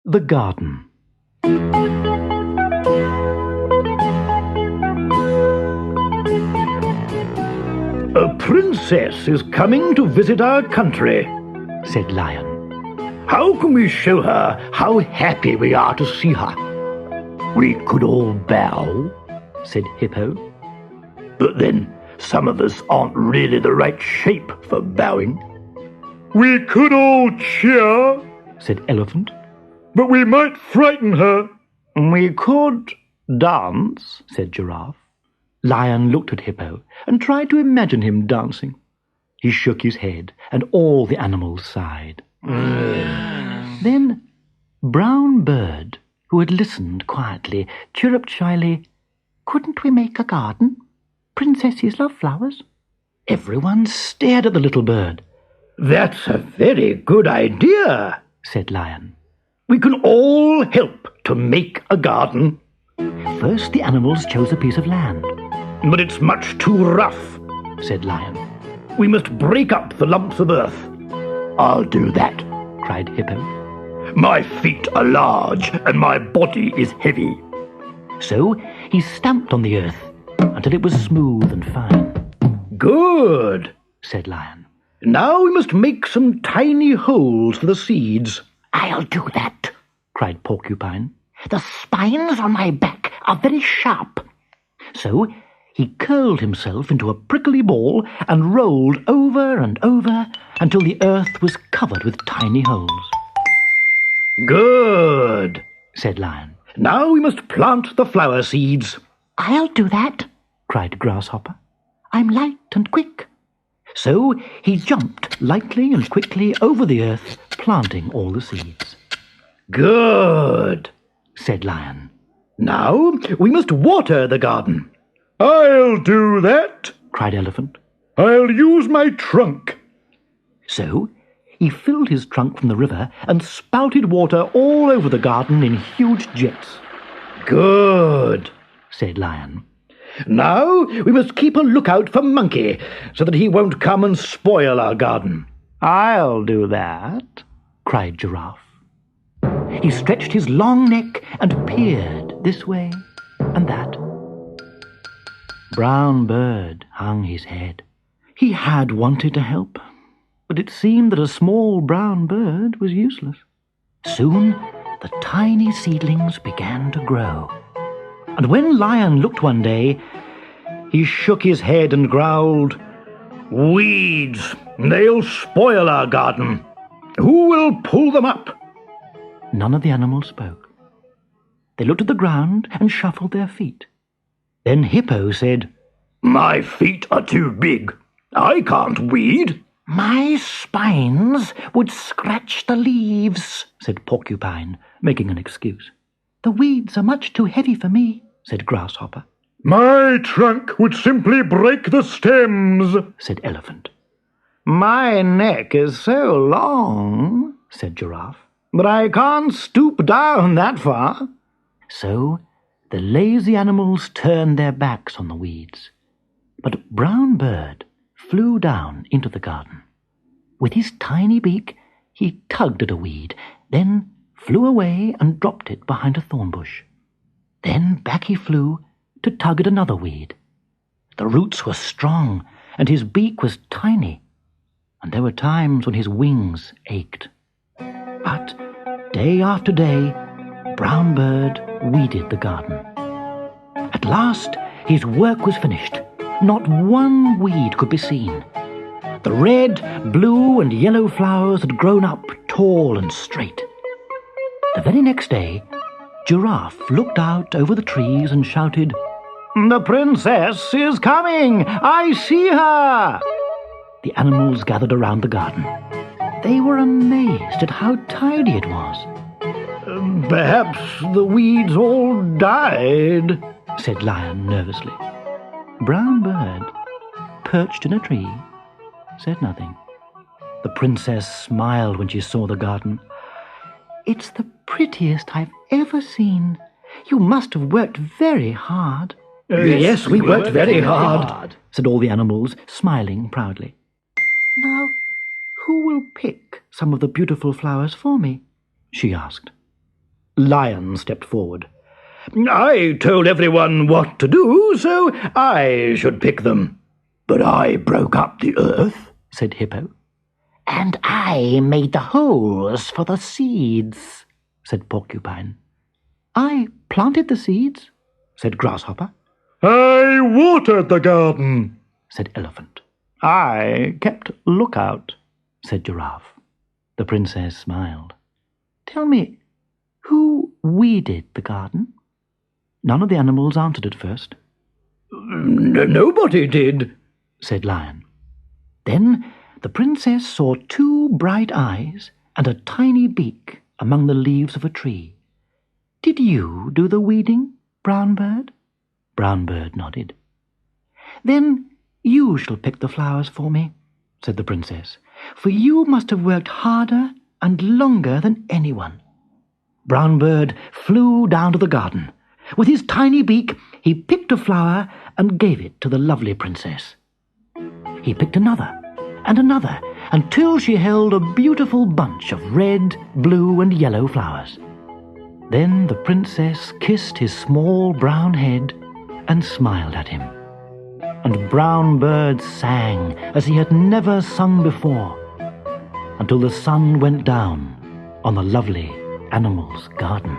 The Garden. A princess is coming to visit our country, said Lion. How can we show her how happy we are to see her? We could all bow, said Hippo. But then some of us aren't really the right shape for bowing. We could all cheer, said Elephant. But we might frighten her. We could dance, said Giraffe. Lion looked at Hippo and tried to imagine him dancing. He shook his head, and all the animals sighed. Then Brown Bird, who had listened quietly, chirruped shyly, "Couldn't we make a garden? Princesses love flowers." Everyone stared at the little bird. That's a very good idea, said Lion. We can all help to make a garden. First the animals chose a piece of land. But it's much too rough, said Lion. We must break up the lumps of earth. I'll do that, cried Hippo. My feet are large and my body is heavy. So he stamped on the earth until it was smooth and fine. Good, said Lion. Now we must make some tiny holes for the seeds. I'll do that, cried Porcupine. The spines on my back are very sharp. So he curled himself into a prickly ball and rolled over and over until the earth was covered with tiny holes. Good, said Lion. Now we must plant the flower seeds. I'll do that, cried Grasshopper. I'm light and quick. So he jumped lightly and quickly over the earth, planting all the seeds. Good, said Lion. Now we must water the garden. I'll do that, cried Elephant. I'll use my trunk. So he filled his trunk from the river and spouted water all over the garden in huge jets. Good, said Lion. Now we must keep a lookout for Monkey, so that he won't come and spoil our garden. I'll do that, cried Giraffe. He stretched his long neck and peered this way and that. Brown Bird hung his head. He had wanted to help, but it seemed that a small brown bird was useless. Soon the tiny seedlings began to grow. And when Lion looked one day, he shook his head and growled, Weeds! They'll spoil our garden. Who will pull them up? None of the animals spoke. They looked at the ground and shuffled their feet. Then Hippo said, My feet are too big. I can't weed. My spines would scratch the leaves, said Porcupine, making an excuse. The weeds are much too heavy for me, said Grasshopper. My trunk would simply break the stems, said Elephant. My neck is so long, said Giraffe, but I can't stoop down that far. So the lazy animals turned their backs on the weeds. But Brown Bird flew down into the garden. With his tiny beak, he tugged at a weed, then flew away and dropped it behind a thorn bush. Then back he flew to tug at another weed. The roots were strong, and his beak was tiny, and there were times when his wings ached. But day after day, Brown Bird weeded the garden. At last, his work was finished. Not one weed could be seen. The red, blue, and yellow flowers had grown up tall and straight. The very next day, Giraffe looked out over the trees and shouted, The princess is coming! I see her! The animals gathered around the garden. They were amazed at how tidy it was. Perhaps the weeds all died, said Lion nervously. Brown Bird, perched in a tree, said nothing. The princess smiled when she saw the garden. It's the prettiest I've ever seen. You must have worked very hard. Yes, we worked very hard, said all the animals, smiling proudly. Now, who will pick some of the beautiful flowers for me? She asked. Lion stepped forward. I told everyone what to do, so I should pick them. But I broke up the earth, said Hippo. And I made the holes for the seeds, said Porcupine. I planted the seeds, said Grasshopper. I watered the garden, said Elephant. I kept lookout, said Giraffe. The Princess smiled. Tell me, who weeded the garden? None of the animals answered at first. Nobody did, said Lion. Then the Princess saw 2 bright eyes and a tiny beak among the leaves of a tree. Did you do the weeding, Brown Bird? Brown Bird nodded. Then you shall pick the flowers for me, said the Princess, for you must have worked harder and longer than anyone. Brown Bird flew down to the garden. With his tiny beak, he picked a flower and gave it to the lovely Princess. He picked another and another, until she held a beautiful bunch of red, blue, and yellow flowers. Then the Princess kissed his small brown head and smiled at him. And Brown Bird sang as he had never sung before, until the sun went down on the lovely animal's garden.